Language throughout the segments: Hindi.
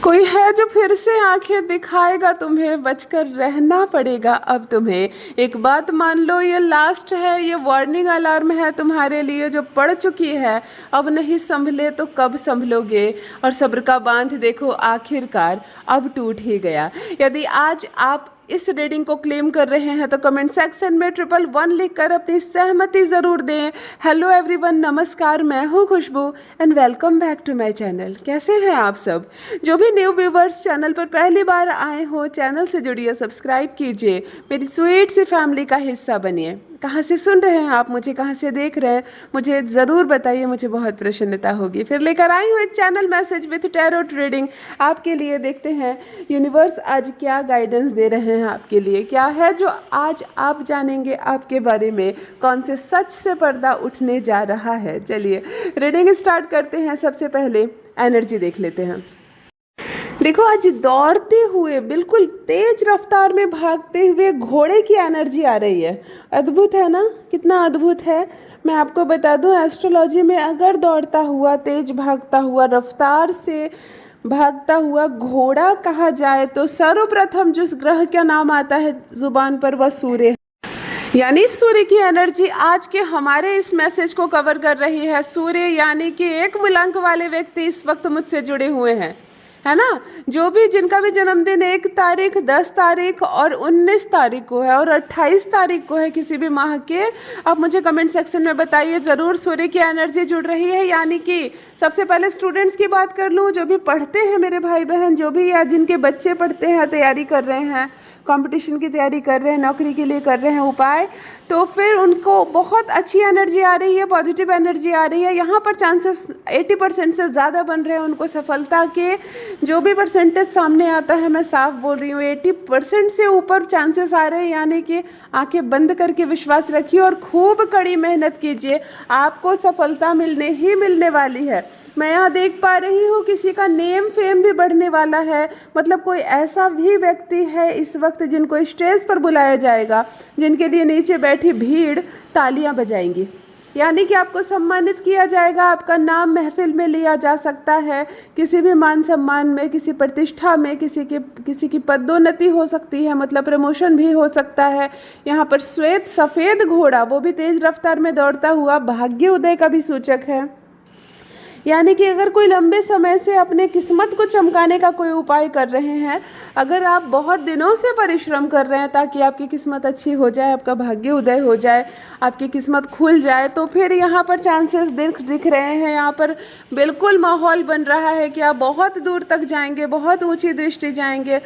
कोई है जो फिर से आंखें दिखाएगा तुम्हें, बचकर रहना पड़ेगा अब तुम्हें। एक बात मान लो, ये लास्ट है, ये वार्निंग अलार्म है तुम्हारे लिए जो पड़ चुकी है। अब नहीं संभले तो कब संभलोगे। और सब्र का बांध देखो आखिरकार अब टूट ही गया। यदि आज आप इस रीडिंग को क्लेम कर रहे हैं तो कमेंट सेक्शन में 111 लिखकर अपनी सहमति ज़रूर दें। हेलो एवरीवन, नमस्कार, मैं हूं Khushboo and welcome back to my channel. कैसे हैं आप सब? जो भी न्यू व्यूवर्स चैनल पर पहली बार आए हो, चैनल से जुड़िए, सब्सक्राइब कीजिए, मेरी स्वीट सी फैमिली का हिस्सा बनिए। कहाँ से सुन रहे हैं आप मुझे, कहाँ से देख रहे हैं, मुझे ज़रूर बताइए, मुझे बहुत प्रसन्नता होगी। फिर लेकर आई हूँ एक channel message with tarot reading आपके लिए। देखते हैं यूनिवर्स आज क्या गाइडेंस दे रहे हैं आपके लिए, क्या है जो आज आप जानेंगे आपके बारे में, कौन से सच से पर्दा उठने जा रहा है। चलिए रीडिंग स्टार्ट करते हैं। सबसे पहले एनर्जी देख लेते हैं। देखो, आज दौड़ते हुए, बिल्कुल तेज रफ्तार में भागते हुए घोड़े की एनर्जी आ रही है। अद्भुत है ना, कितना अद्भुत है। मैं आपको बता दूं, एस्ट्रोलॉजी में अगर दौड़ता हुआ, तेज भागता हुआ, रफ्तार से भागता हुआ घोड़ा कहा जाए तो सर्वप्रथम जिस ग्रह का नाम आता है जुबान पर, वह सूर्य है। यानी सूर्य की एनर्जी आज के हमारे इस मैसेज को कवर कर रही है। सूर्य यानी कि एक मूलांक वाले व्यक्ति इस वक्त मुझसे जुड़े हुए हैं, है ना। जो भी जिनका भी जन्मदिन 1 तारीख, 10 तारीख और 19 तारीख को है और 28 तारीख को है किसी भी माह के, आप मुझे कमेंट सेक्शन में बताइए ज़रूर। सूर्य की एनर्जी जुड़ रही है। यानी कि सबसे पहले स्टूडेंट्स की बात कर लूँ, जो भी पढ़ते हैं मेरे भाई बहन, जो भी या जिनके बच्चे पढ़ते हैं, तैयारी कर रहे हैं, कंपटीशन की तैयारी कर रहे हैं, नौकरी के लिए कर रहे हैं उपाय, तो फिर उनको बहुत अच्छी एनर्जी आ रही है, पॉजिटिव एनर्जी आ रही है। यहाँ पर चांसेस 80% से ज़्यादा बन रहे हैं उनको सफलता के। जो भी परसेंटेज सामने आता है, मैं साफ बोल रही हूँ, 80% से ऊपर चांसेस आ रहे हैं। यानी कि आंखें बंद करके विश्वास रखिए और खूब कड़ी मेहनत कीजिए, आपको सफलता मिलने ही मिलने वाली है। मैं यहाँ देख पा रही हूँ किसी का नेम फेम भी बढ़ने वाला है। मतलब कोई ऐसा भी व्यक्ति है इस वक्त जिनको स्टेज पर बुलाया जाएगा, जिनके लिए नीचे बैठी भीड़ तालियां बजाएंगी। यानी कि आपको सम्मानित किया जाएगा, आपका नाम महफिल में लिया जा सकता है, किसी भी मान सम्मान में, किसी प्रतिष्ठा में, किसी की पदोन्नति हो सकती है, मतलब प्रमोशन भी हो सकता है। यहाँ पर श्वेत सफ़ेद घोड़ा, वो भी तेज रफ्तार में दौड़ता हुआ, भाग्य उदय का भी सूचक है। यानी कि अगर कोई लंबे समय से अपने किस्मत को चमकाने का कोई उपाय कर रहे हैं, अगर आप बहुत दिनों से परिश्रम कर रहे हैं ताकि आपकी किस्मत अच्छी हो जाए, आपका भाग्य उदय हो जाए, आपकी किस्मत खुल जाए, तो फिर यहाँ पर चांसेस दिख रहे हैं। यहाँ पर बिल्कुल माहौल बन रहा है कि आप बहुत दूर तक जाएंगे, बहुत ऊंची दृष्टि जाएंगे,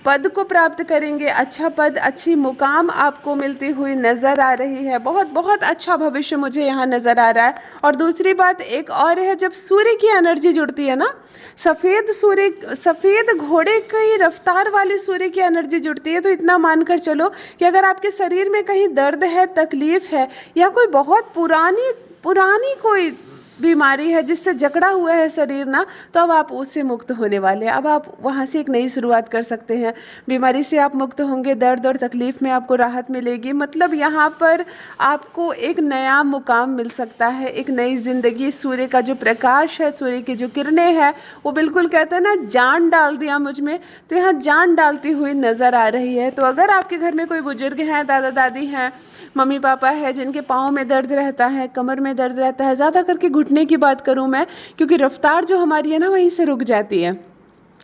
पद को प्राप्त करेंगे। अच्छा पद, अच्छी मुकाम आपको मिलती हुई नज़र आ रही है। बहुत बहुत अच्छा भविष्य मुझे यहाँ नज़र आ रहा है। और दूसरी बात एक और है, जब सूर्य की एनर्जी जुड़ती है ना, सफ़ेद घोड़े की रफ्तार वाली सूर्य की एनर्जी जुड़ती है, तो इतना मानकर चलो कि अगर आपके शरीर में कहीं दर्द है, तकलीफ़ है, या कोई बहुत पुरानी कोई बीमारी है जिससे जकड़ा हुआ है शरीर ना, तो अब आप उससे मुक्त होने वाले हैं। अब आप वहाँ से एक नई शुरुआत कर सकते हैं। बीमारी से आप मुक्त होंगे, दर्द और तकलीफ़ में आपको राहत मिलेगी। मतलब यहाँ पर आपको एक नया मुकाम मिल सकता है, एक नई ज़िंदगी। सूर्य का जो प्रकाश है, सूर्य की जो किरणें हैं, वो बिल्कुल कहते हैं ना, जान डाल दिया मुझ में, तो यहाँ जान डालती हुई नज़र आ रही है। तो अगर आपके घर में कोई बुजुर्ग हैं, दादा दादी हैं, मम्मी पापा है, जिनके पाँव में दर्द रहता है, कमर में दर्द रहता है, ज़्यादा करके घुटने की बात करूं मैं, क्योंकि रफ्तार जो हमारी है ना, वहीं से रुक जाती है।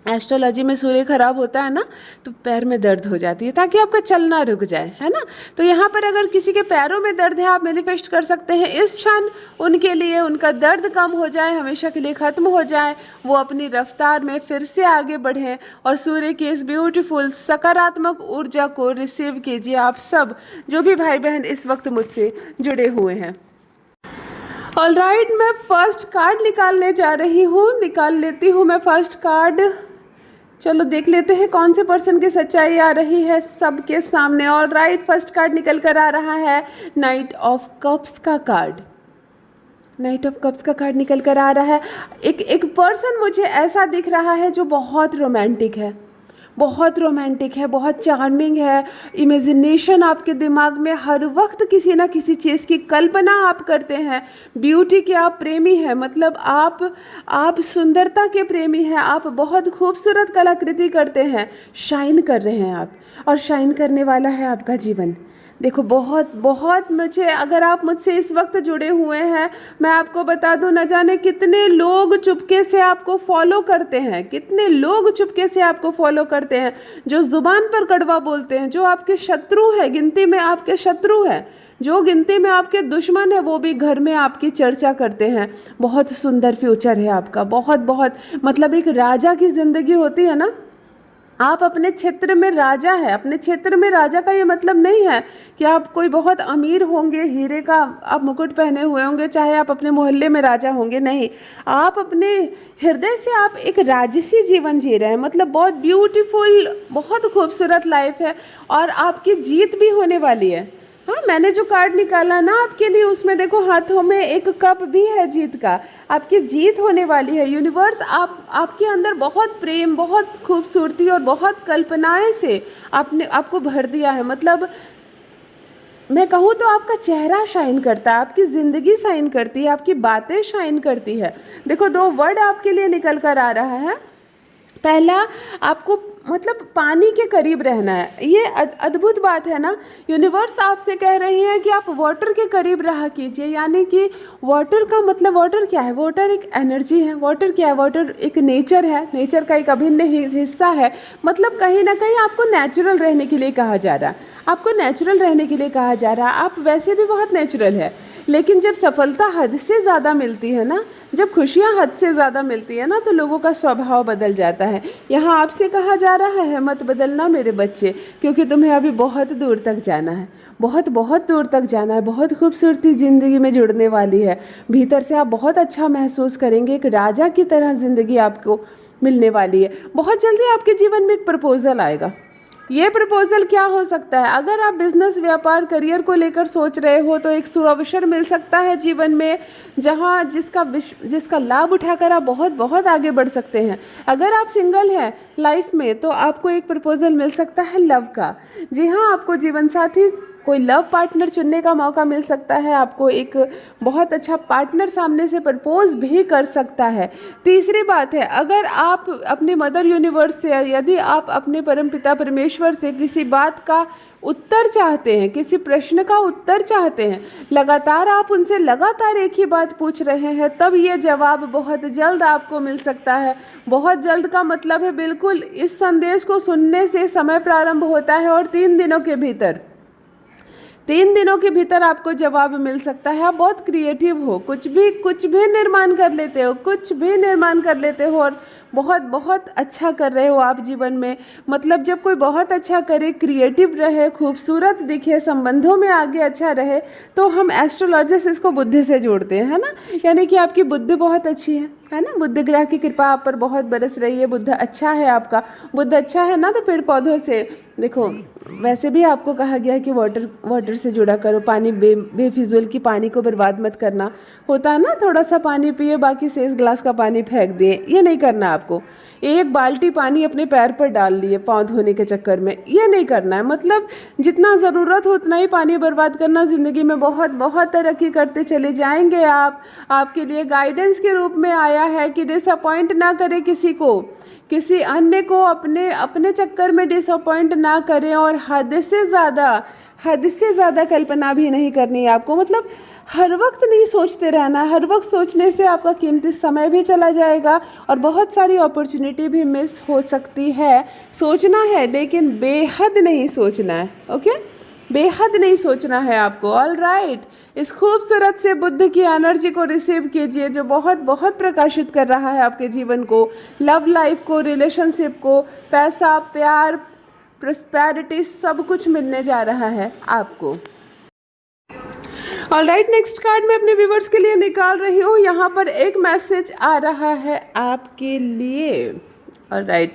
एस्ट्रोलॉजी में सूर्य खराब होता है ना, तो पैर में दर्द हो जाती है, ताकि आपका चलना रुक जाए, है ना। तो यहाँ पर अगर किसी के पैरों में दर्द है, आप मैनिफेस्ट कर सकते हैं इस क्षण उनके लिए उनका दर्द कम हो जाए, हमेशा के लिए ख़त्म हो जाए, वो अपनी रफ्तार में फिर से आगे बढ़ें और सूर्य की इस ब्यूटीफुल सकारात्मक ऊर्जा को रिसीव कीजिए। आप सब जो भी भाई बहन इस वक्त मुझसे जुड़े हुए हैं। ऑलराइट, मैं फर्स्ट कार्ड निकालने जा रही हूँ। निकाल लेती हूँ मैं फर्स्ट कार्ड। चलो देख लेते हैं कौन से पर्सन की सच्चाई आ रही है सबके सामने। ऑलराइट, फर्स्ट कार्ड निकल कर आ रहा है नाइट ऑफ कप्स का कार्ड। नाइट ऑफ कप्स का कार्ड निकल कर आ रहा है। एक पर्सन मुझे ऐसा दिख रहा है जो बहुत रोमांटिक है, बहुत रोमांटिक है, बहुत चार्मिंग है, इमेजिनेशन आपके दिमाग में हर वक्त किसी ना किसी चीज़ की कल्पना आप करते हैं, ब्यूटी के आप प्रेमी हैं, मतलब आप सुंदरता के प्रेमी हैं, आप बहुत खूबसूरत कलाकृति करते हैं, शाइन कर रहे हैं आप, और शाइन करने वाला है आपका जीवन। देखो बहुत बहुत मुझे, अगर आप मुझसे इस वक्त जुड़े हुए हैं, मैं आपको बता दूं, न जाने कितने लोग चुपके से आपको फॉलो करते हैं, कितने लोग चुपके से आपको फॉलो करते हैं, जो जुबान पर कड़वा बोलते हैं, जो आपके शत्रु है, गिनती में आपके शत्रु है, जो गिनती में आपके दुश्मन है, वो भी घर में आपकी चर्चा करते हैं। बहुत सुंदर फ्यूचर है आपका, बहुत बहुत, मतलब एक राजा की ज़िंदगी होती है ना, आप अपने क्षेत्र में राजा है। अपने क्षेत्र में राजा का ये मतलब नहीं है कि आप कोई बहुत अमीर होंगे, हीरे का आप मुकुट पहने हुए होंगे, चाहे आप अपने मोहल्ले में राजा होंगे, नहीं, आप अपने हृदय से आप एक राजसी जीवन जी रहे हैं, मतलब बहुत ब्यूटीफुल, बहुत खूबसूरत लाइफ है, और आपकी जीत भी होने वाली है। हाँ, मैंने जो कार्ड निकाला ना आपके लिए, उसमें देखो हाथों में एक कप भी है जीत का, आपकी जीत होने वाली है। यूनिवर्स आपके अंदर बहुत प्रेम, बहुत खूबसूरती और बहुत कल्पनाएं से आपको भर दिया है। मतलब मैं कहूँ तो आपका चेहरा शाइन करता है, आपकी ज़िंदगी शाइन करती है, आपकी बातें शाइन करती है। देखो 2 वर्ड आपके लिए निकल कर आ रहा है। पहला, आपको मतलब पानी के करीब रहना है। ये अद्भुत बात है ना, यूनिवर्स आपसे कह रही है कि आप वाटर के करीब रहा कीजिए। यानी कि वाटर का मतलब, वाटर क्या है? वाटर एक एनर्जी है। वाटर क्या है? वाटर एक नेचर है, नेचर का एक अभिन्न हिस्सा है। मतलब कहीं ना कहीं आपको नेचुरल रहने के लिए कहा जा रहा है, आपको नेचुरल रहने के लिए कहा जा रहा है। आप वैसे भी बहुत नेचुरल है, लेकिन जब सफलता हद से ज़्यादा मिलती है ना, जब खुशियाँ हद से ज़्यादा मिलती है ना, तो लोगों का स्वभाव बदल जाता है। यहाँ आपसे कहा जा रहा है, मत बदलना मेरे बच्चे, क्योंकि तुम्हें अभी बहुत दूर तक जाना है, बहुत बहुत दूर तक जाना है। बहुत खूबसूरती ज़िंदगी में जुड़ने वाली है। भीतर से आप बहुत अच्छा महसूस करेंगे, एक राजा की तरह ज़िंदगी आपको मिलने वाली है। बहुत जल्दी आपके जीवन में एक प्रपोज़ल आएगा। ये प्रपोजल क्या हो सकता है? अगर आप बिजनेस, व्यापार, करियर को लेकर सोच रहे हो, तो एक सुअवसर मिल सकता है जीवन में, जहाँ जिसका लाभ उठाकर आप बहुत बहुत आगे बढ़ सकते हैं। अगर आप सिंगल हैं लाइफ में, तो आपको एक प्रपोजल मिल सकता है लव का। जी हाँ, आपको जीवन साथी, कोई लव पार्टनर चुनने का मौका मिल सकता है। आपको एक बहुत अच्छा पार्टनर सामने से प्रपोज भी कर सकता है। तीसरी बात है, अगर आप अपने मदर यूनिवर्स से, यदि आप अपने परमपिता परमेश्वर से किसी बात का उत्तर चाहते हैं, किसी प्रश्न का उत्तर चाहते हैं, लगातार आप उनसे लगातार एक ही बात पूछ रहे हैं, तब ये जवाब बहुत जल्द आपको मिल सकता है। बहुत जल्द का मतलब है बिल्कुल इस संदेश को सुनने से समय प्रारंभ होता है, और 3 दिनों के भीतर आपको जवाब मिल सकता है। आप बहुत क्रिएटिव हो, कुछ भी निर्माण कर लेते हो, कुछ भी निर्माण कर लेते हो, और बहुत बहुत अच्छा कर रहे हो आप जीवन में। मतलब जब कोई बहुत अच्छा करे, क्रिएटिव रहे, खूबसूरत दिखे, संबंधों में आगे अच्छा रहे, तो हम एस्ट्रोलॉजिस्ट इसको बुद्धि से जोड़ते हैं, है ना। यानी कि आपकी बुद्धि बहुत अच्छी है ना। बुद्ध ग्रह की कृपा आप पर बहुत बरस रही है। बुद्ध अच्छा है आपका, बुद्ध अच्छा है ना, तो पेड़ पौधों से देखो, वैसे भी आपको कहा गया है कि वाटर से जुड़ा करो। पानी बेफिजूल की पानी को बर्बाद मत करना। होता है ना, थोड़ा सा पानी पिए, बाकी शेष ग्लास का पानी फेंक दिए, ये नहीं करना आपको। 1 बाल्टी पानी अपने पैर पर डाल लिए पाँव धोने के चक्कर में, ये नहीं करना है। मतलब जितना ज़रूरत हो उतना ही पानी बर्बाद करना। ज़िंदगी में बहुत बहुत तरक्की करते चले जाएंगे आप। आपके लिए गाइडेंस के रूप में आया है कि डिसअपॉइंट ना करें किसी को, किसी अन्य को अपने चक्कर में डिसअपॉइंट ना करें, और हद से ज़्यादा कल्पना भी नहीं करनी है आपको। मतलब हर वक्त नहीं सोचते रहना। हर वक्त सोचने से आपका कीमती समय भी चला जाएगा, और बहुत सारी अपॉर्चुनिटी भी मिस हो सकती है। सोचना है, लेकिन बेहद नहीं सोचना है। ओके, बेहद नहीं सोचना है आपको। ऑल राइट, इस खूबसूरत से बुद्ध की एनर्जी को रिसीव कीजिए, जो बहुत बहुत प्रकाशित कर रहा है आपके जीवन को, लव लाइफ को, रिलेशनशिप को, पैसा, प्यार, प्रॉस्पेरिटी, सब कुछ मिलने जा रहा है आपको। ऑल राइट, नेक्स्ट कार्ड मैं अपने व्यूवर्स के लिए निकाल रही हूँ। यहाँ पर एक मैसेज आ रहा है आपके लिए। All right,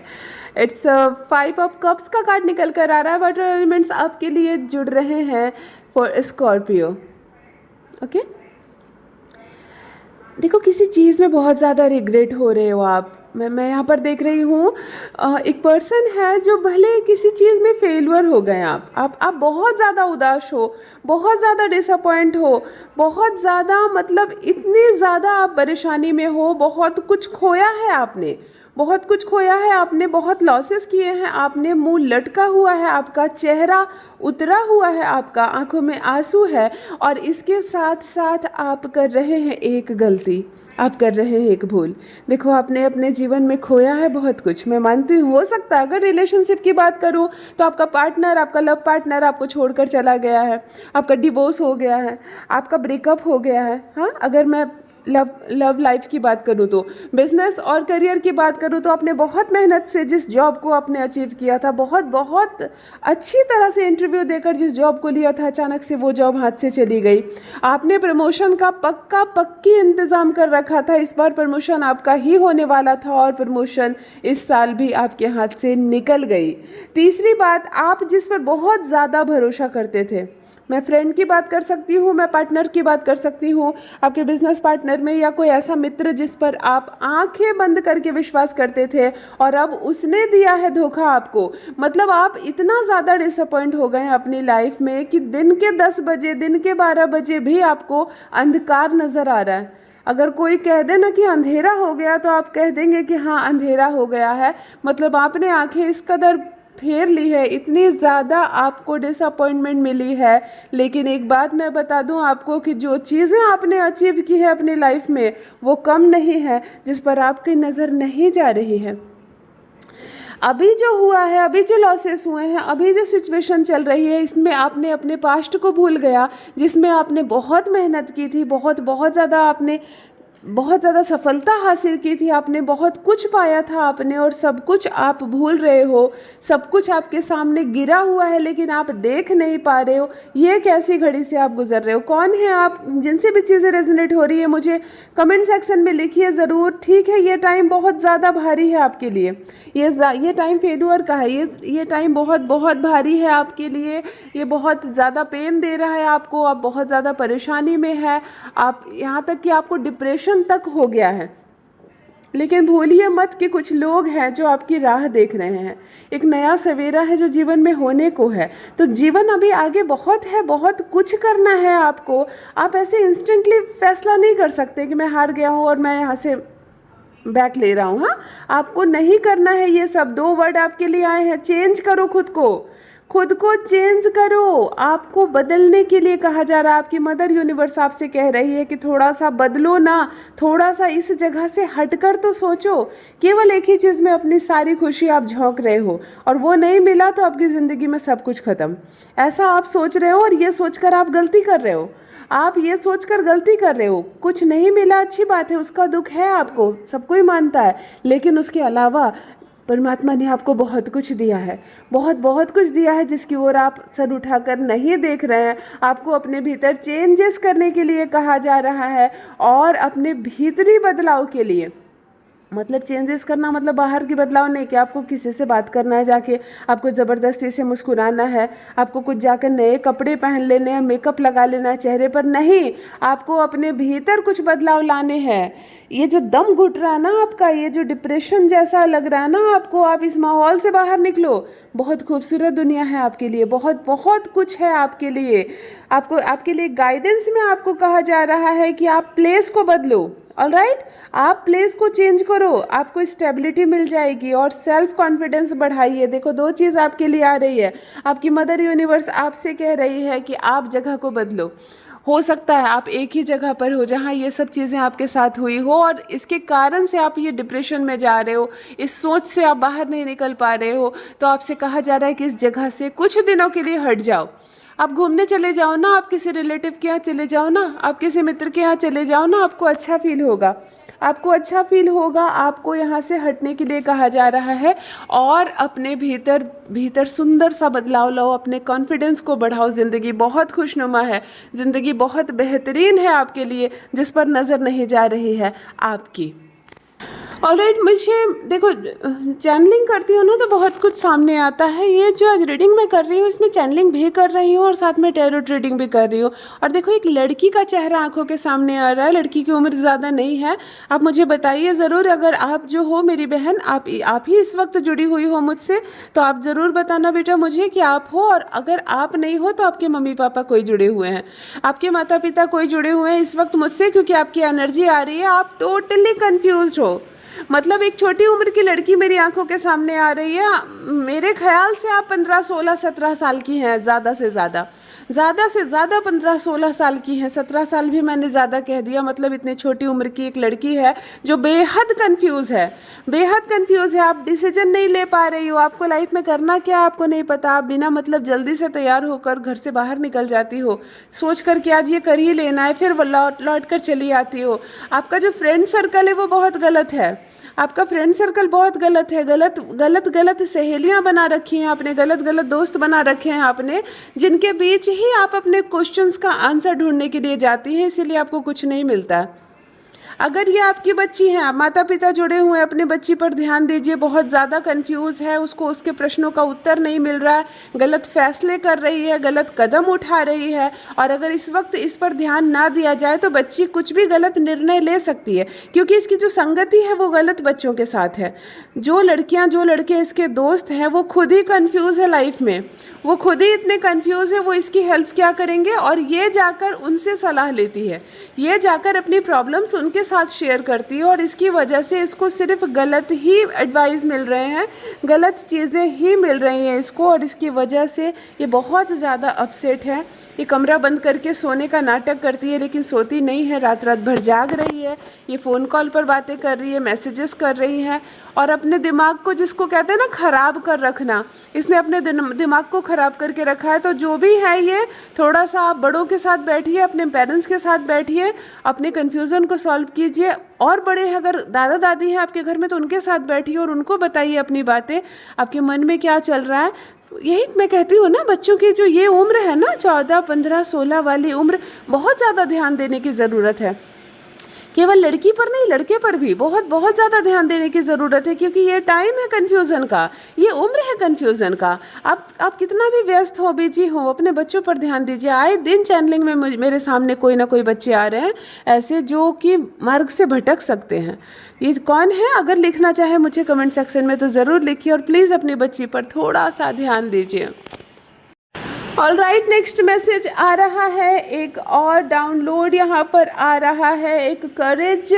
it's 5 of cups का कार्ड निकल कर आ रहा है। वाटर एलिमेंट्स आपके लिए जुड़ रहे हैं फॉर स्कॉर्पियो। ओके, देखो किसी चीज़ में बहुत ज़्यादा रिग्रेट हो रहे हो आप, मैं यहाँ पर देख रही हूँ एक पर्सन है जो भले किसी चीज़ में फेलियर हो गए। आप बहुत ज़्यादा उदास हो, बहुत ज़्यादा डिसअपॉइंट हो, बहुत ज़्यादा मतलब इतनी ज़्यादा आप परेशानी में हो, बहुत कुछ खोया है आपने, बहुत कुछ खोया है आपने, बहुत लॉसेस किए हैं आपने, मुंह लटका हुआ है आपका, चेहरा उतरा हुआ है आपका, आंखों में आंसू है, और इसके साथ साथ आप कर रहे हैं एक गलती, आप कर रहे हैं एक भूल। देखो, आपने अपने जीवन में खोया है बहुत कुछ। मैं मानती हूँ, हो सकता है अगर रिलेशनशिप की बात करूँ तो आपका पार्टनर, आपका लव पार्टनर आपको छोड़कर चला गया है, आपका डिवोर्स हो गया है, आपका ब्रेकअप हो गया है। हाँ, अगर मैं लव लाइफ की बात करूँ तो, बिजनेस और करियर की बात करूँ तो आपने बहुत मेहनत से जिस जॉब को आपने अचीव किया था, बहुत बहुत अच्छी तरह से इंटरव्यू देकर जिस जॉब को लिया था, अचानक से वो जॉब हाथ से चली गई। आपने प्रमोशन का पक्की इंतज़ाम कर रखा था, इस बार प्रमोशन आपका ही होने वाला था, और प्रमोशन इस साल भी आपके हाथ से निकल गई। तीसरी बात, आप जिस पर बहुत ज़्यादा भरोसा करते थे, मैं फ्रेंड की बात कर सकती हूँ, मैं पार्टनर की बात कर सकती हूँ, आपके बिजनेस पार्टनर में, या कोई ऐसा मित्र जिस पर आप आंखें बंद करके विश्वास करते थे और अब उसने दिया है धोखा आपको। मतलब आप इतना ज़्यादा डिसअपॉइंट हो गए हैं अपनी लाइफ में कि दिन के 10 बजे, दिन के 12 बजे भी आपको अंधकार नज़र आ रहा है। अगर कोई कह दे ना कि अंधेरा हो गया, तो आप कह देंगे कि हाँ, अंधेरा हो गया है। मतलब आपने आंखें इस कदर फेर ली है, इतनी ज़्यादा आपको डिसअपॉइंटमेंट मिली है। लेकिन एक बात मैं बता दूं आपको कि जो चीज़ें आपने अचीव की है अपनी लाइफ में, वो कम नहीं है, जिस पर आपकी नज़र नहीं जा रही है। अभी जो हुआ है, अभी जो लॉसेस हुए हैं, अभी जो सिचुएशन चल रही है, इसमें आपने अपने पास्ट को भूल गया, जिसमें आपने बहुत मेहनत की थी, बहुत ज़्यादा आपने बहुत ज़्यादा सफलता हासिल की थी, आपने बहुत कुछ पाया था आपने, और सब कुछ आप भूल रहे हो। सब कुछ आपके सामने गिरा हुआ है लेकिन आप देख नहीं पा रहे हो। ये कैसी घड़ी से आप गुजर रहे हो? कौन है आप? जिनसे भी चीज़ें रेजोनेट हो रही है, मुझे कमेंट सेक्शन में लिखिए ज़रूर। ठीक है, ये टाइम बहुत ज़्यादा भारी है आपके लिए, ये टाइम फेल्यूर का है, ये टाइम बहुत बहुत भारी है आपके लिए, ये बहुत ज़्यादा पेन दे रहा है आपको, आप बहुत ज़्यादा परेशानी में है, आप यहाँ तक कि आपको डिप्रेशन तक हो गया है। लेकिन भूलिए मत कि कुछ लोग हैं जो आपकी राह देख रहे हैं, एक नया सवेरा है जो जीवन में होने को है। तो जीवन अभी आगे बहुत है, बहुत कुछ करना है आपको। आप ऐसे इंस्टेंटली फैसला नहीं कर सकते कि मैं हार गया हूँ और मैं यहाँ से बैक ले रहा हूँ। हाँ, आपको नहीं करना है ये सब। 2 वर्ड आपके लिए आए हैं, चेंज करो खुद को, खुद को चेंज करो। आपको बदलने के लिए कहा जा रहा है, आपकी मदर यूनिवर्स आपसे कह रही है कि थोड़ा सा बदलो ना, थोड़ा सा इस जगह से हटकर तो सोचो। केवल एक ही चीज़ में अपनी सारी खुशी आप झोंक रहे हो, और वो नहीं मिला तो आपकी ज़िंदगी में सब कुछ खत्म, ऐसा आप सोच रहे हो। और ये सोचकर आप गलती कर रहे हो, आप ये सोचकर गलती कर रहे हो। कुछ नहीं मिला, अच्छी बात है, उसका दुख है आपको, सब कोई मानता है। लेकिन उसके अलावा परमात्मा ने आपको बहुत कुछ दिया है, बहुत बहुत कुछ दिया है, जिसकी ओर आप सर उठाकर नहीं देख रहे हैं। आपको अपने भीतर चेंजेस करने के लिए कहा जा रहा है, और अपने भीतरी बदलाव के लिए। मतलब चेंजेस करना मतलब बाहर की बदलाव नहीं कि आपको किसी से बात करना है जाके, आपको ज़बरदस्ती से मुस्कुराना है, आपको कुछ जाकर नए कपड़े पहन लेने हैं, मेकअप लगा लेना है चेहरे पर। नहीं, आपको अपने भीतर कुछ बदलाव लाने हैं। ये जो दम घुट रहा है ना आपका, ये जो डिप्रेशन जैसा लग रहा है ना आपको, आप इस माहौल से बाहर निकलो। बहुत खूबसूरत दुनिया है आपके लिए, बहुत बहुत कुछ है आपके लिए। आपके लिए गाइडेंस में आपको कहा जा रहा है कि आप प्लेस को बदलो। ऑलराइट, आप प्लेस को चेंज करो, आपको स्टेबिलिटी मिल जाएगी, और सेल्फ कॉन्फिडेंस बढ़ाइए। देखो, 2 चीज़ आपके लिए आ रही है। आपकी मदर यूनिवर्स आपसे कह रही है कि आप जगह को बदलो। हो सकता है आप एक ही जगह पर हो जहाँ ये सब चीज़ें आपके साथ हुई हो, और इसके कारण से आप ये डिप्रेशन में जा रहे हो, इस सोच से आप बाहर नहीं निकल पा रहे हो। तो आपसे कहा जा रहा है कि इस जगह से कुछ दिनों के लिए हट जाओ। आप घूमने चले जाओ ना, आप किसी रिलेटिव के यहाँ चले जाओ ना, आप किसी मित्र के यहाँ चले जाओ ना, आपको अच्छा फील होगा, आपको अच्छा फील होगा। आपको यहाँ से हटने के लिए कहा जा रहा है, और अपने भीतर सुंदर सा बदलाव लाओ, अपने कॉन्फिडेंस को बढ़ाओ। ज़िंदगी बहुत खुशनुमा है, ज़िंदगी बहुत बेहतरीन है आपके लिए, जिस पर नज़र नहीं जा रही है आपकी। ऑलराइट, मुझे देखो, चैनलिंग करती हूँ ना तो बहुत कुछ सामने आता है। ये जो आज रीडिंग मैं कर रही हूँ इसमें चैनलिंग भी कर रही हूँ और साथ में टैरोट रीडिंग भी कर रही हूँ। और देखो, एक लड़की का चेहरा आंखों के सामने आ रहा है। लड़की की उम्र ज़्यादा नहीं है। आप मुझे बताइए ज़रूर, अगर आप जो हो मेरी बहन, आप ही इस वक्त जुड़ी हुई हो मुझसे, तो आप ज़रूर बताना बेटा मुझे कि आप हो। और अगर आप नहीं हो तो आपके मम्मी पापा कोई जुड़े हुए हैं, आपके माता पिता कोई जुड़े हुए हैं इस वक्त मुझसे, क्योंकि आपकी एनर्जी आ रही है, आप टोटली कन्फ्यूज हो। मतलब एक छोटी उम्र की लड़की मेरी आंखों के सामने आ रही है। मेरे ख्याल से आप 15, 16, 17 साल की हैं, ज़्यादा से ज़्यादा, ज़्यादा से ज़्यादा 15, 16 साल की हैं। 17 साल भी मैंने ज़्यादा कह दिया। मतलब इतनी छोटी उम्र की एक लड़की है जो बेहद कंफ्यूज है, बेहद कंफ्यूज है। आप डिसीजन नहीं ले पा रही हो, आपको लाइफ में करना क्या है आपको नहीं पता। आप बिना मतलब जल्दी से तैयार होकर घर से बाहर निकल जाती हो, सोच कर कि आज ये कर ही लेना है, फिर लौट लौट कर चली आती हो। आपका जो फ्रेंड सर्कल है वो बहुत गलत है। आपका फ्रेंड सर्कल बहुत गलत है। गलत गलत गलत सहेलियां बना रखी हैं आपने, गलत गलत दोस्त बना रखे हैं आपने, जिनके बीच ही आप अपने क्वेश्चंस का आंसर ढूंढने के लिए जाती हैं, इसीलिए आपको कुछ नहीं मिलता। अगर ये आपकी बच्ची है, माता पिता जुड़े हुए हैं, अपनी बच्ची पर ध्यान दीजिए। बहुत ज़्यादा कंफ्यूज है, उसको उसके प्रश्नों का उत्तर नहीं मिल रहा है, गलत फैसले कर रही है, गलत कदम उठा रही है। और अगर इस वक्त इस पर ध्यान ना दिया जाए तो बच्ची कुछ भी गलत निर्णय ले सकती है, क्योंकि इसकी जो संगति है वो गलत बच्चों के साथ है। जो लड़कियां जो लड़के इसके दोस्त हैं वो खुद ही कंफ्यूज है लाइफ में, वो खुद ही इतने कंफ्यूज है, वो इसकी हेल्प क्या करेंगे। और ये जाकर उनसे सलाह लेती है, ये जाकर अपनी प्रॉब्लम्स उनके साथ शेयर करती है, और इसकी वजह से इसको सिर्फ गलत ही एडवाइस मिल रहे हैं, गलत चीज़ें ही मिल रही हैं इसको। और इसकी वजह से ये बहुत ज़्यादा अपसेट है। ये कमरा बंद करके सोने का नाटक करती है लेकिन सोती नहीं है, रात रात भर जाग रही है। ये फ़ोन कॉल पर बातें कर रही है, मैसेजेस कर रही है, और अपने दिमाग को, जिसको कहते हैं ना ख़राब कर रखना, इसने अपने दिमाग को ख़राब करके रखा है। तो जो भी है ये, थोड़ा सा आप बड़ों के साथ बैठिए, अपने पेरेंट्स के साथ बैठिए, अपने कन्फ्यूज़न को सॉल्व कीजिए। और बड़े हैं, अगर दादा दादी हैं आपके घर में तो उनके साथ बैठिए और उनको बताइए अपनी बातें, आपके मन में क्या चल रहा है। यही मैं कहती हूँ ना, बच्चों की जो ये उम्र है ना, 14, 15, 16 वाली उम्र, बहुत ज़्यादा ध्यान देने की ज़रूरत है। केवल लड़की पर नहीं, लड़के पर भी बहुत बहुत ज़्यादा ध्यान देने की ज़रूरत है, क्योंकि ये टाइम है कन्फ्यूज़न का, ये उम्र है कन्फ्यूज़न का। आप कितना भी व्यस्त हो, बिजी हो, अपने बच्चों पर ध्यान दीजिए। आए दिन चैनलिंग में मेरे सामने कोई ना कोई बच्चे आ रहे हैं ऐसे, जो कि मार्ग से भटक सकते हैं। ये कौन है? अगर लिखना चाहे मुझे कमेंट सेक्शन में तो ज़रूर लिखिए, और प्लीज़ अपनी बच्ची पर थोड़ा सा ध्यान दीजिए। ऑल राइट, नेक्स्ट मैसेज आ रहा है, एक और डाउनलोड यहाँ पर आ रहा है। एक करेज,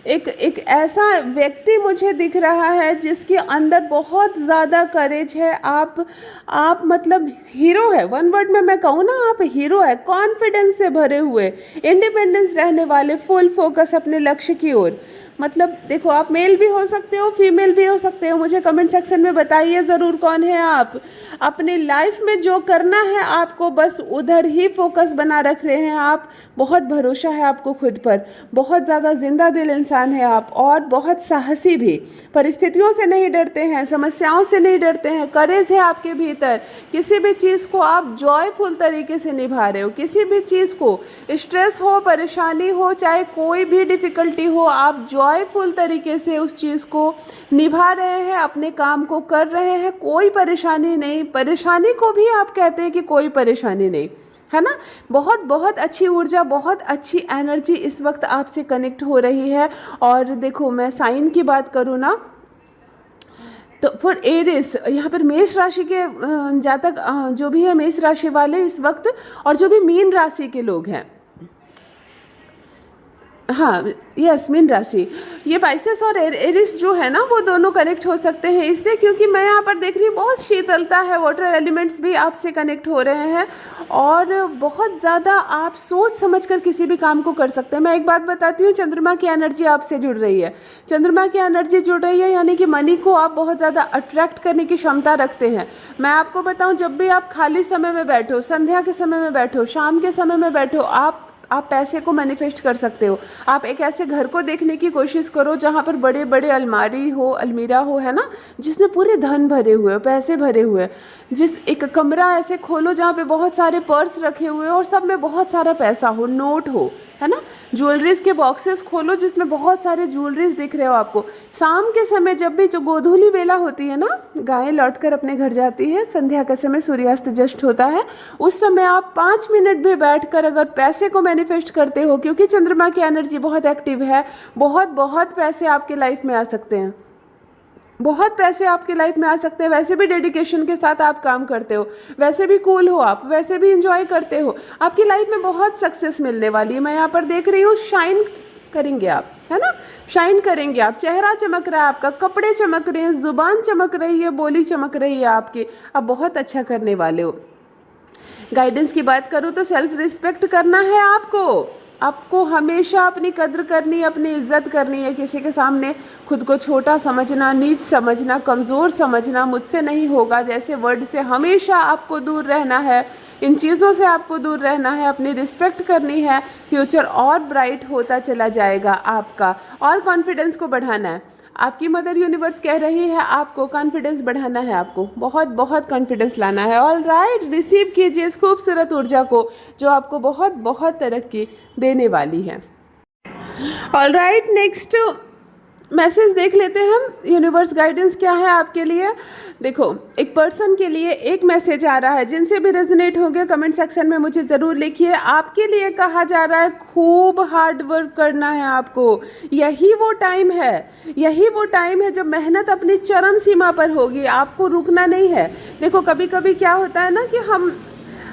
एक ऐसा व्यक्ति मुझे दिख रहा है जिसके अंदर बहुत ज़्यादा करेज है। आप मतलब हीरो है, वन वर्ड में मैं कहूँ ना, आप हीरो है, कॉन्फिडेंस से भरे हुए, इंडिपेंडेंस रहने वाले, फुल फोकस अपने लक्ष्य की ओर। मतलब देखो, आप मेल भी हो सकते हो, फीमेल भी हो सकते हो, मुझे कमेंट सेक्शन में बताइए ज़रूर कौन है आप। अपनी लाइफ में जो करना है आपको, बस उधर ही फोकस बना रख रहे हैं आप। बहुत भरोसा है आपको खुद पर, बहुत ज़्यादा जिंदा दिल इंसान है आप, और बहुत साहसी भी। परिस्थितियों से नहीं डरते हैं, समस्याओं से नहीं डरते हैं, करेज है आपके भीतर। किसी भी चीज़ को आप जॉयफुल तरीके से निभा रहे हो, किसी भी चीज़ को, स्ट्रेस हो, परेशानी हो, चाहे कोई भी डिफ़िकल्टी हो, आप जॉयफुल तरीके से उस चीज़ को निभा रहे हैं, अपने काम को कर रहे हैं, कोई परेशानी नहीं। परेशानी को भी आप कहते हैं कि कोई परेशानी नहीं, है ना। बहुत बहुत अच्छी ऊर्जा, बहुत अच्छी एनर्जी इस वक्त आपसे कनेक्ट हो रही है। और देखो, मैं साइन की बात करूँ ना, तो फॉर एरिस, यहाँ पर मेष राशि के जातक जो भी है, मेष राशि वाले इस वक्त, और जो भी मीन राशि के लोग हैं, हाँ यस, मीन राशि, ये पाइसेस और एरिस जो है ना, वो दोनों कनेक्ट हो सकते हैं इससे, क्योंकि मैं यहाँ पर देख रही हूँ बहुत शीतलता है, वाटर एलिमेंट्स भी आपसे कनेक्ट हो रहे हैं, और बहुत ज़्यादा आप सोच समझ कर किसी भी काम को कर सकते हैं। मैं एक बात बताती हूँ, चंद्रमा की एनर्जी आपसे जुड़ रही है, चंद्रमा की एनर्जी जुड़ रही है, यानी कि मनी को आप बहुत ज़्यादा अट्रैक्ट करने की क्षमता रखते हैं। मैं आपको बताऊँ, जब भी आप खाली समय में बैठो, संध्या के समय में बैठो, शाम के समय में बैठो, आप पैसे को मैनिफेस्ट कर सकते हो। आप एक ऐसे घर को देखने की कोशिश करो जहाँ पर बड़े बड़े अलमारी हो, अलमीरा हो, है ना, जिसमें पूरे धन भरे हुए, पैसे भरे हुए। एक कमरा ऐसे खोलो जहाँ पे बहुत सारे पर्स रखे हुए और सब में बहुत सारा पैसा हो, नोट हो, है ना। ज्वेलरीज के बॉक्सेस खोलो जिसमें बहुत सारे ज्वेलरीज दिख रहे हो आपको। शाम के समय जब भी जो गोधूली बेला होती है ना, गायें लौटकर अपने घर जाती है, संध्या का समय सूर्यास्त जस्ट होता है, उस समय आप 5 मिनट भी बैठकर अगर पैसे को मैनिफेस्ट करते हो, क्योंकि चंद्रमा की एनर्जी बहुत एक्टिव है, बहुत बहुत पैसे आपके लाइफ में आ सकते हैं, बहुत पैसे आपके लाइफ में आ सकते हैं। वैसे भी डेडिकेशन के साथ आप काम करते हो, वैसे भी कूल हो आप, वैसे भी इंजॉय करते हो, आपकी लाइफ में बहुत सक्सेस मिलने वाली है। मैं यहाँ पर देख रही हूँ शाइन करेंगे आप, है ना, शाइन करेंगे आप, चेहरा चमक रहा है आपका, कपड़े चमक रहे हैं, जुबान चमक रही है, बोली चमक रही है आपकी, आप बहुत अच्छा करने वाले हो। गाइडेंस की बात करूँ तो सेल्फ रिस्पेक्ट करना है आपको हमेशा अपनी कद्र करनी, अपनी इज्जत करनी है। किसी के सामने खुद को छोटा समझना, नीच समझना, कमज़ोर समझना मुझसे नहीं होगा जैसे वर्ड से हमेशा आपको दूर रहना है। इन चीज़ों से आपको दूर रहना है, अपनी रिस्पेक्ट करनी है। फ्यूचर और ब्राइट होता चला जाएगा आपका, और कॉन्फिडेंस को बढ़ाना है। आपकी मदर यूनिवर्स कह रही है आपको कॉन्फिडेंस बढ़ाना है, आपको बहुत बहुत कॉन्फिडेंस लाना है। ऑल राइट, रिसीव कीजिए इस खूबसूरत ऊर्जा को जो आपको बहुत बहुत तरक्की देने वाली है। ऑल राइट, नेक्स्ट मैसेज देख लेते हैं हम। यूनिवर्स गाइडेंस क्या है आपके लिए। देखो, एक पर्सन के लिए एक मैसेज आ रहा है, जिनसे भी रेजोनेट होंगे कमेंट सेक्शन में मुझे ज़रूर लिखिए। आपके लिए कहा जा रहा है खूब हार्ड वर्क करना है आपको। यही वो टाइम है जब मेहनत अपनी चरम सीमा पर होगी, आपको रुकना नहीं है। देखो, कभी कभी क्या होता है ना कि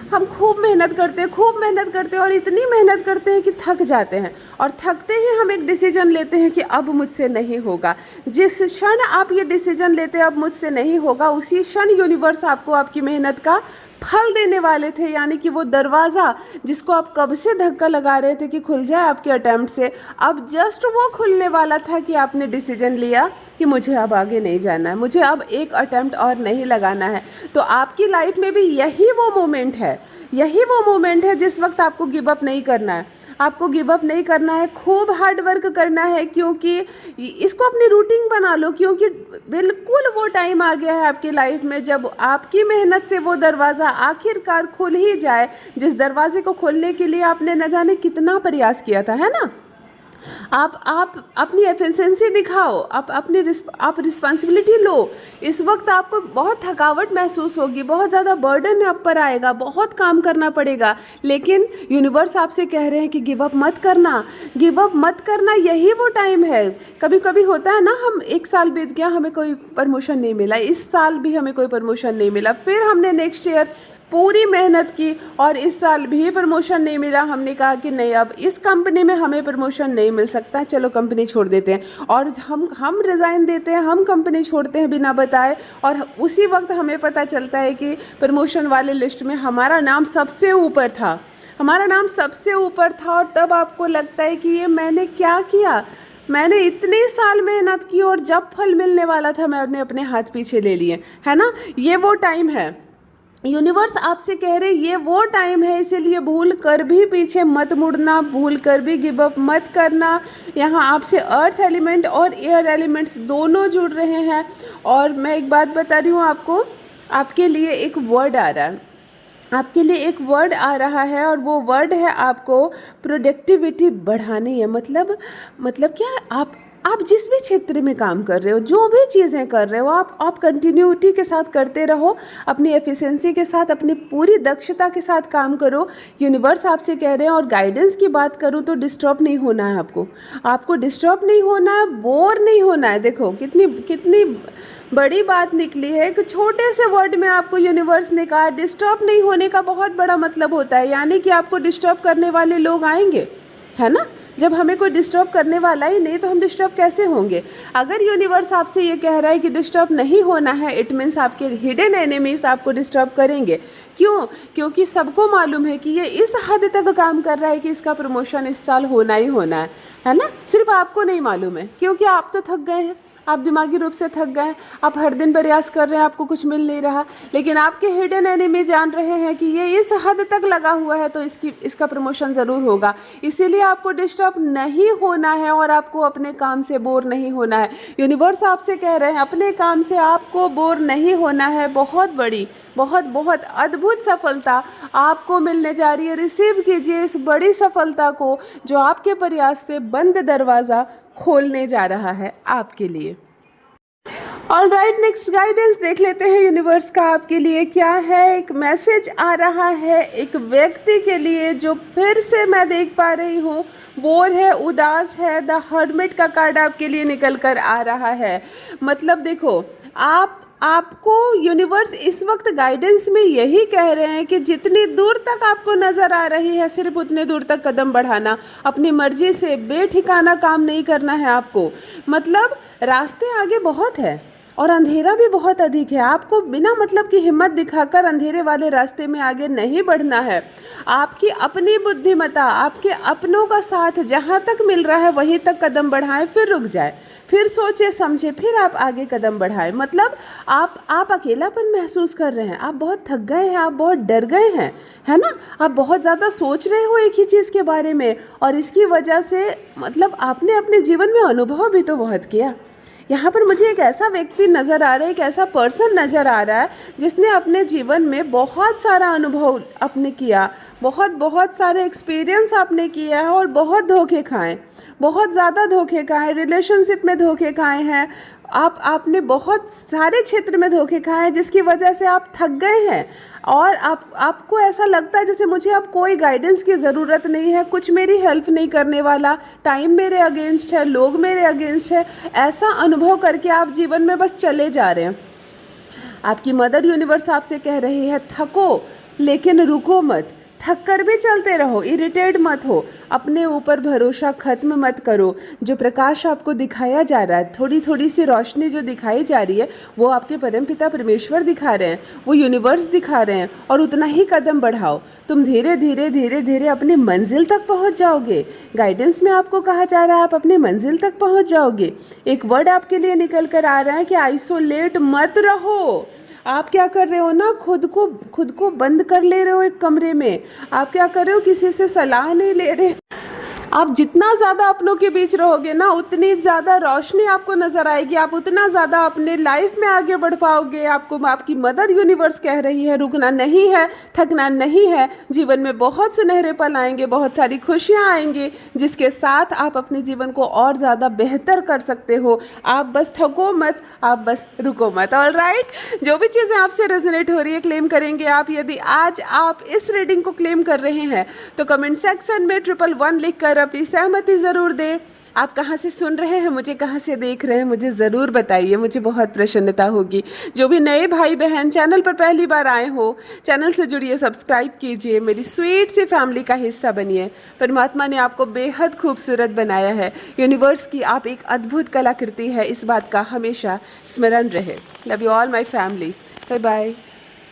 हम खूब मेहनत करते हैं और इतनी मेहनत करते हैं कि थक जाते हैं, और थकते ही हम एक डिसीजन लेते हैं कि अब मुझसे नहीं होगा। जिस क्षण आप ये डिसीजन लेते हैं अब मुझसे नहीं होगा, उसी क्षण यूनिवर्स आपको आपकी मेहनत का फल देने वाले थे। यानी कि वो दरवाज़ा जिसको आप कब से धक्का लगा रहे थे कि खुल जाए आपके अटैम्प्ट से, अब जस्ट वो खुलने वाला था कि आपने डिसीजन लिया कि मुझे अब आगे नहीं जाना है, मुझे अब एक अटैम्प्ट और नहीं लगाना है। तो आपकी लाइफ में भी यही वो मोमेंट है जिस वक्त आपको गिव अप नहीं करना है। आपको गिव अप नहीं करना है, खूब हार्ड वर्क करना है, क्योंकि इसको अपनी रूटीन बना लो, क्योंकि बिल्कुल वो टाइम आ गया है आपकी लाइफ में जब आपकी मेहनत से वो दरवाज़ा आखिरकार खुल ही जाए, जिस दरवाजे को खोलने के लिए आपने न जाने कितना प्रयास किया था, है ना। आप अपनी एफिशिएंसी दिखाओ, आप रिस्पॉन्सिबिलिटी लो। इस वक्त आपको बहुत थकावट महसूस होगी, बहुत ज़्यादा बर्डन आप पर आएगा, बहुत काम करना पड़ेगा, लेकिन यूनिवर्स आपसे कह रहे हैं कि गिव अप मत करना, यही वो टाइम है। कभी कभी होता है ना, हम 1 साल बीत गया, हमें कोई प्रमोशन नहीं मिला, इस साल भी हमें कोई प्रमोशन नहीं मिला, फिर हमने नेक्स्ट ईयर पूरी मेहनत की और इस साल भी प्रमोशन नहीं मिला। हमने कहा कि नहीं, अब इस कंपनी में हमें प्रमोशन नहीं मिल सकता, चलो कंपनी छोड़ देते हैं, और हम रिज़ाइन देते हैं, हम कंपनी छोड़ते हैं बिना बताए, और उसी वक्त हमें पता चलता है कि प्रमोशन वाले लिस्ट में हमारा नाम सबसे ऊपर था, और तब आपको लगता है कि ये मैंने क्या किया, मैंने इतने साल मेहनत की और जब फल मिलने वाला था मैंने अपने हाथ पीछे ले लिए, है ना। ये वो टाइम है, यूनिवर्स आपसे कह रहे ये वो टाइम है, इसीलिए भूल कर भी पीछे मत मुड़ना, भूल कर भी गिव अप मत करना। यहाँ आपसे अर्थ एलिमेंट और एयर एलिमेंट्स दोनों जुड़ रहे हैं, और मैं एक बात बता रही हूँ आपको, आपके लिए एक वर्ड आ रहा है, और वो वर्ड है आपको प्रोडक्टिविटी बढ़ानी है। मतलब क्या है, आप जिस भी क्षेत्र में काम कर रहे हो, जो भी चीज़ें कर रहे हो, आप कंटिन्यूटी के साथ करते रहो, अपनी एफिशिएंसी के साथ, अपनी पूरी दक्षता के साथ काम करो। यूनिवर्स आपसे कह रहे हैं, और गाइडेंस की बात करूँ तो डिस्टर्ब नहीं होना है आपको डिस्टर्ब नहीं होना है, बोर नहीं होना है। देखो कितनी बड़ी बात निकली है, एक छोटे से वर्ड में आपको यूनिवर्स ने कहा डिस्टर्ब नहीं होने का बहुत बड़ा मतलब होता है, यानी कि आपको डिस्टर्ब करने वाले लोग आएंगे, है ना। जब हमें कोई डिस्टर्ब करने वाला ही नहीं तो हम डिस्टर्ब कैसे होंगे। अगर यूनिवर्स आपसे ये कह रहा है कि डिस्टर्ब नहीं होना है, इट मीन्स आपके हिडन एनिमीज आपको डिस्टर्ब करेंगे। क्योंकि सबको मालूम है कि ये इस हद तक काम कर रहा है कि इसका प्रमोशन इस साल होना ही होना है ना। सिर्फ आपको नहीं मालूम है, क्योंकि आप तो थक गए हैं, आप दिमागी रूप से थक गए, आप हर दिन प्रयास कर रहे हैं, आपको कुछ मिल नहीं रहा, लेकिन आपके हिडन एनिमी जान रहे हैं कि ये इस हद तक लगा हुआ है तो इसका प्रमोशन ज़रूर होगा। इसीलिए आपको डिस्टर्ब नहीं होना है और आपको अपने काम से बोर नहीं होना है। यूनिवर्स आपसे कह रहे हैं अपने काम से आपको बोर नहीं होना है। बहुत बड़ी बहुत बहुत अद्भुत सफलता आपको मिलने जा रही है। रिसीव कीजिए इस बड़ी सफलता को जो आपके प्रयास से बंद दरवाज़ा खोलने जा रहा है आपके लिए। ऑल राइट, नेक्स्ट गाइडेंस देख लेते हैं यूनिवर्स का आपके लिए क्या है। एक मैसेज आ रहा है एक व्यक्ति के लिए जो फिर से मैं देख पा रही हूँ बोर है, उदास है। द हर्मिट का कार्ड आपके लिए निकल कर आ रहा है। मतलब देखो, आपको यूनिवर्स इस वक्त गाइडेंस में यही कह रहे हैं कि जितनी दूर तक आपको नज़र आ रही है सिर्फ उतने दूर तक कदम बढ़ाना, अपनी मर्जी से बेठिकाना काम नहीं करना है आपको। मतलब रास्ते आगे बहुत है और अंधेरा भी बहुत अधिक है। आपको बिना मतलब की हिम्मत दिखाकर अंधेरे वाले रास्ते में आगे नहीं बढ़ना है। आपकी अपनी बुद्धिमत्ता, आपके अपनों का साथ जहाँ तक मिल रहा है वहीं तक कदम बढ़ाएं, फिर रुक जाए, फिर सोचे समझे, फिर आप आगे कदम बढ़ाएं। मतलब आप अकेलापन महसूस कर रहे हैं, आप बहुत थक गए हैं, आप बहुत डर गए हैं, है ना। आप बहुत ज़्यादा सोच रहे हो एक ही चीज़ के बारे में और इसकी वजह से मतलब आपने अपने जीवन में अनुभव भी तो बहुत किया। यहाँ पर मुझे एक ऐसा व्यक्ति नज़र आ रहा है, एक ऐसा पर्सन नज़र आ रहा है जिसने अपने जीवन में बहुत सारा अनुभव आपने किया, बहुत सारे एक्सपीरियंस आपने किया है और बहुत धोखे खाए, बहुत ज़्यादा धोखे खाए, रिलेशनशिप में धोखे खाए हैं आपने बहुत सारे क्षेत्र में धोखे खाए हैं जिसकी वजह से आप थक गए हैं और आपको ऐसा लगता है जैसे मुझे अब कोई गाइडेंस की ज़रूरत नहीं है, कुछ मेरी हेल्प नहीं करने वाला, टाइम मेरे अगेंस्ट है, लोग मेरे अगेंस्ट है। ऐसा अनुभव करके आप जीवन में बस चले जा रहे हैं। आपकी मदर यूनिवर्स आपसे कह रही है थको लेकिन रुको मत, थक कर भी चलते रहो, इरिटेट मत हो, अपने ऊपर भरोसा खत्म मत करो। जो प्रकाश आपको दिखाया जा रहा है, थोड़ी थोड़ी सी रोशनी जो दिखाई जा रही है वो आपके परमपिता परमेश्वर दिखा रहे हैं, वो यूनिवर्स दिखा रहे हैं और उतना ही कदम बढ़ाओ। तुम धीरे धीरे अपनी मंजिल तक पहुंच जाओगे। गाइडेंस में आपको कहा जा रहा है आप अपनी मंजिल तक पहुंच जाओगे। एक वर्ड आपके लिए निकल कर आ रहा है कि आइसोलेट मत रहो। आप क्या कर रहे हो ना, खुद को बंद कर ले रहे हो एक कमरे में। आप क्या कर रहे हो, किसी से सलाह नहीं ले रहे। आप जितना ज़्यादा अपनों के बीच रहोगे ना उतनी ज़्यादा रोशनी आपको नज़र आएगी, आप उतना ज़्यादा अपने लाइफ में आगे बढ़ पाओगे। आपको आपकी मदर यूनिवर्स कह रही है रुकना नहीं है, थकना नहीं है। जीवन में बहुत सुनहरे पल आएंगे, बहुत सारी खुशियाँ आएंगी जिसके साथ आप अपने जीवन को और ज़्यादा बेहतर कर सकते हो। आप बस थको मत, आप बस रुको मत। ऑल राइट, जो भी चीज़ें आपसे रेजोनेट हो रही है क्लेम करेंगे आप। यदि आज आप इस रीडिंग को क्लेम कर रहे हैं तो कमेंट सेक्शन में 111 लिख कर अपनी सहमति ज़रूर दें। आप कहाँ से सुन रहे हैं, मुझे कहाँ से देख रहे हैं, मुझे ज़रूर बताइए, मुझे बहुत प्रसन्नता होगी। जो भी नए भाई बहन चैनल पर पहली बार आए हो, चैनल से जुड़िए, सब्सक्राइब कीजिए, मेरी स्वीट सी फैमिली का हिस्सा बनिए। परमात्मा ने आपको बेहद खूबसूरत बनाया है। यूनिवर्स की आप एक अद्भुत कलाकृति है, इस बात का हमेशा स्मरण रहे। Love you all my family. Bye bye.